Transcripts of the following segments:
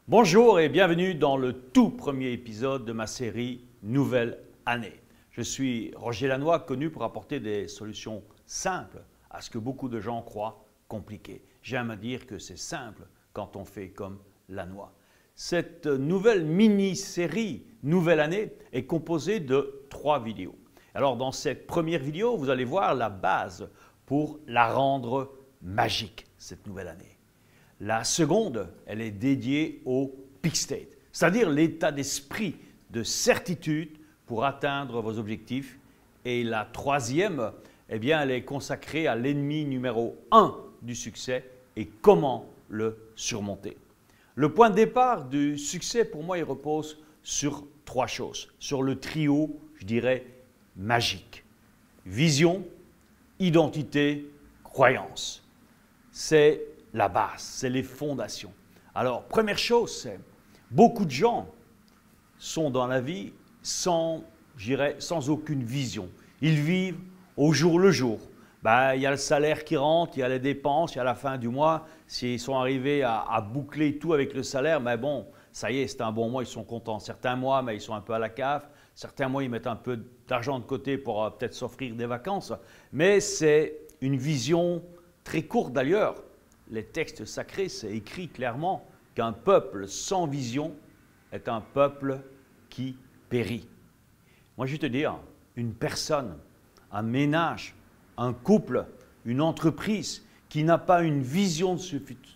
Bonjour et bienvenue dans le tout premier épisode de ma série Nouvelle Année. Je suis Roger Lannoy, connu pour apporter des solutions simples à ce que beaucoup de gens croient compliqué. J'aime à dire que c'est simple quand on fait comme Lannoy. Cette nouvelle mini-série Nouvelle Année est composée de 3 vidéos. Alors dans cette première vidéo, vous allez voir la base pour la rendre magique, cette nouvelle année. La seconde, elle est dédiée au peak state, c'est-à-dire l'état d'esprit de certitude pour atteindre vos objectifs. Et la troisième, eh bien, elle est consacrée à l'ennemi numéro 1 du succès et comment le surmonter. Le point de départ du succès, pour moi, il repose sur 3 choses, sur le trio, je dirais, magique. Vision, identité, croyance. C'est la base, c'est les fondations. Alors, première chose, c'est beaucoup de gens sont dans la vie sans aucune vision. Ils vivent au jour le jour. Il y a le salaire qui rentre, il y a les dépenses, il y a la fin du mois. S'ils sont arrivés à boucler tout avec le salaire, mais bon, ça y est, c'est un bon mois, ils sont contents. Certains mois, mais ils sont un peu à la cave. Certains mois, ils mettent un peu d'argent de côté pour peut-être s'offrir des vacances. Mais c'est une vision très courte d'ailleurs. Les textes sacrés, c'est écrit clairement qu'un peuple sans vision est un peuple qui périt. Moi, je vais te dire, une personne, un ménage, un couple, une entreprise qui n'a pas une vision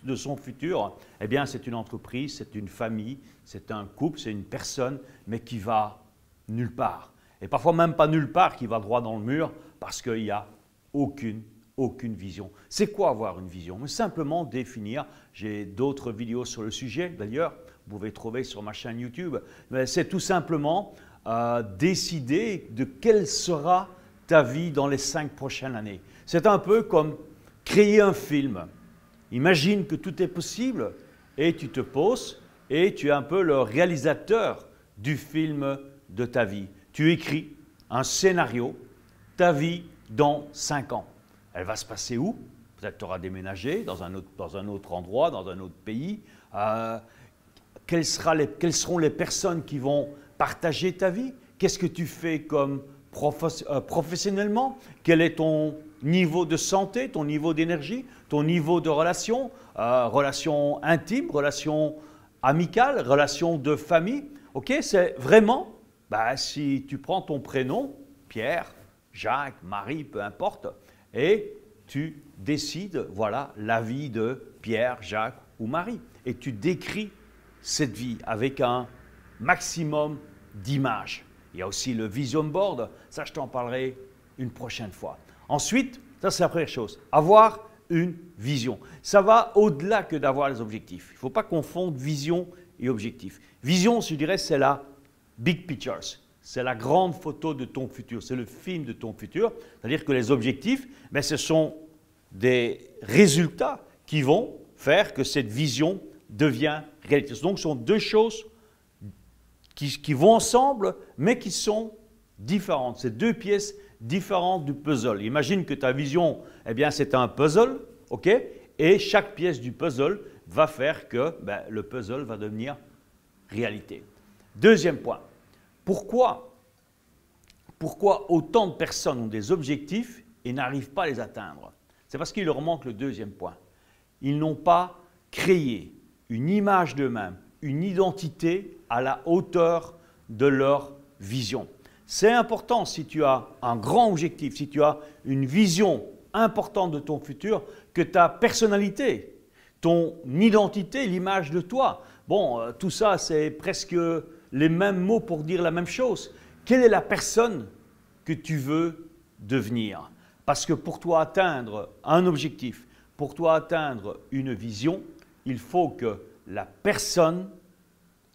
de son futur, eh bien, c'est une entreprise, c'est une famille, c'est un couple, c'est une personne, mais qui va nulle part. Et parfois même pas nulle part, qui va droit dans le mur parce qu'il n'y a aucune vision. C'est quoi avoir une vision? Simplement définir, j'ai d'autres vidéos sur le sujet d'ailleurs, vous pouvez trouver sur ma chaîne YouTube, c'est tout simplement décider de quelle sera ta vie dans les 5 prochaines années. C'est un peu comme créer un film. Imagine que tout est possible et tu te poses et tu es un peu le réalisateur du film de ta vie. Tu écris un scénario, ta vie dans 5 ans. Elle va se passer où? Peut-être tu auras déménagé dans un autre endroit, dans un autre pays. Quelles seront les personnes qui vont partager ta vie? Qu'est-ce que tu fais comme professionnellement? Quel est ton niveau de santé, ton niveau d'énergie, ton niveau de relation, relations intimes, relations amicales, relations de famille? Ok, c'est vraiment, si tu prends ton prénom, Pierre, Jacques, Marie, peu importe, et tu décides, voilà, la vie de Pierre, Jacques ou Marie. Et tu décris cette vie avec un maximum d'images. Il y a aussi le vision board, ça je t'en parlerai une prochaine fois. Ensuite, ça c'est la première chose, avoir une vision. Ça va au-delà que d'avoir les objectifs. Il ne faut pas confondre vision et objectif. Vision, je dirais, c'est la big pictures. C'est la grande photo de ton futur, c'est le film de ton futur. C'est-à-dire que les objectifs, ce sont des résultats qui vont faire que cette vision devient réalité. Donc, ce sont 2 choses qui vont ensemble, mais qui sont différentes. C'est 2 pièces différentes du puzzle. Imagine que ta vision, c'est un puzzle, ok? Et chaque pièce du puzzle va faire que le puzzle va devenir réalité. Deuxième point. Pourquoi autant de personnes ont des objectifs et n'arrivent pas à les atteindre? C'est parce qu'il leur manque le deuxième point. Ils n'ont pas créé une image d'eux-mêmes, une identité à la hauteur de leur vision. C'est important si tu as un grand objectif, si tu as une vision importante de ton futur, que ta personnalité, ton identité, l'image de toi, tout ça c'est presque les mêmes mots pour dire la même chose. Quelle est la personne que tu veux devenir? Parce que pour toi atteindre un objectif, pour toi atteindre une vision, il faut que la personne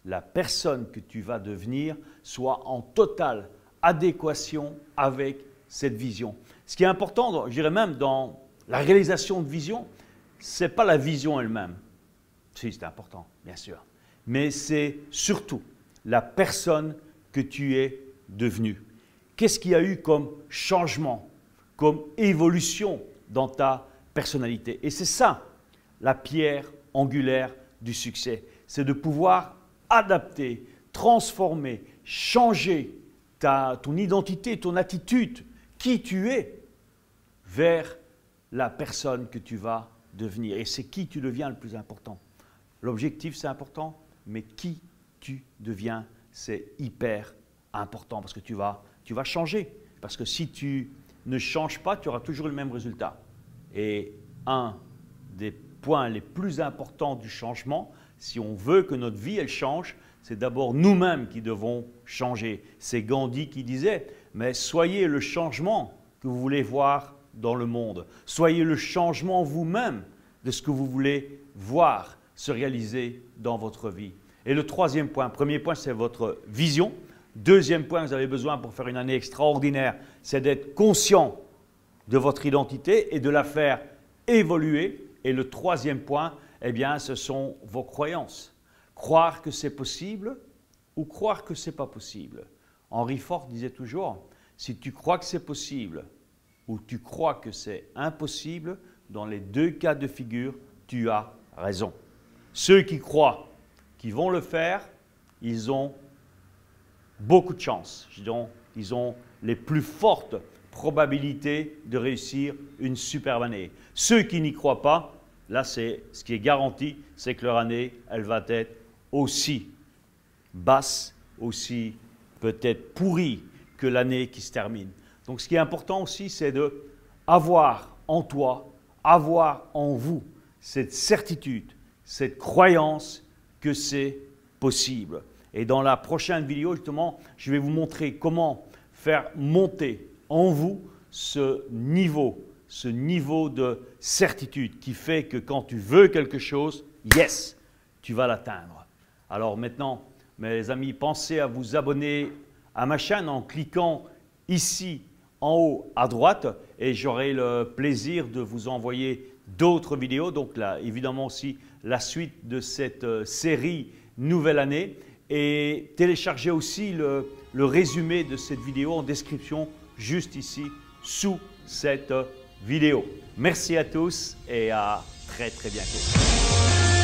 que tu vas devenir soit en totale adéquation avec cette vision. Ce qui est important, je dirais même dans la réalisation de vision, ce n'est pas la vision elle-même. Si, c'est important, bien sûr. Mais c'est surtout la personne que tu es devenu. Qu'est-ce qu'il y a eu comme changement, comme évolution dans ta personnalité? Et c'est ça la pierre angulaire du succès. C'est de pouvoir adapter, transformer, changer ton identité, ton attitude, qui tu es, vers la personne que tu vas devenir. Et c'est qui tu deviens le plus important. L'objectif, c'est important, mais qui tu deviens, c'est hyper important parce que tu vas changer. Parce que si tu ne changes pas, tu auras toujours le même résultat. Et un des points les plus importants du changement, si on veut que notre vie elle change, c'est d'abord nous-mêmes qui devons changer. C'est Gandhi qui disait, mais soyez le changement que vous voulez voir dans le monde. Soyez le changement vous-même de ce que vous voulez voir se réaliser dans votre vie. Et le troisième point, premier point, c'est votre vision. Deuxième point que vous avez besoin pour faire une année extraordinaire, c'est d'être conscient de votre identité et de la faire évoluer. Et le troisième point, eh bien, ce sont vos croyances. Croire que c'est possible ou croire que ce n'est pas possible. Henry Ford disait toujours, si tu crois que c'est possible ou tu crois que c'est impossible, dans les deux cas de figure, tu as raison. Ceux qui croient qu'ils vont le faire, ils ont beaucoup de chance. Ils ont les plus fortes probabilités de réussir une superbe année. Ceux qui n'y croient pas, là, c'est ce qui est garanti, c'est que leur année, elle va être aussi basse, aussi peut-être pourrie que l'année qui se termine. Donc, ce qui est important aussi, c'est d'avoir en toi, avoir en vous cette certitude, cette croyance que c'est possible. Et dans la prochaine vidéo, justement, je vais vous montrer comment faire monter en vous ce niveau de certitude qui fait que quand tu veux quelque chose, yes, tu vas l'atteindre. Alors maintenant, mes amis, pensez à vous abonner à ma chaîne en cliquant ici en haut à droite et j'aurai le plaisir de vous envoyer d'autres vidéos. Donc là, évidemment aussi la suite de cette série Nouvelle Année et téléchargez aussi le résumé de cette vidéo en description juste ici sous cette vidéo. Merci à tous et à très bientôt.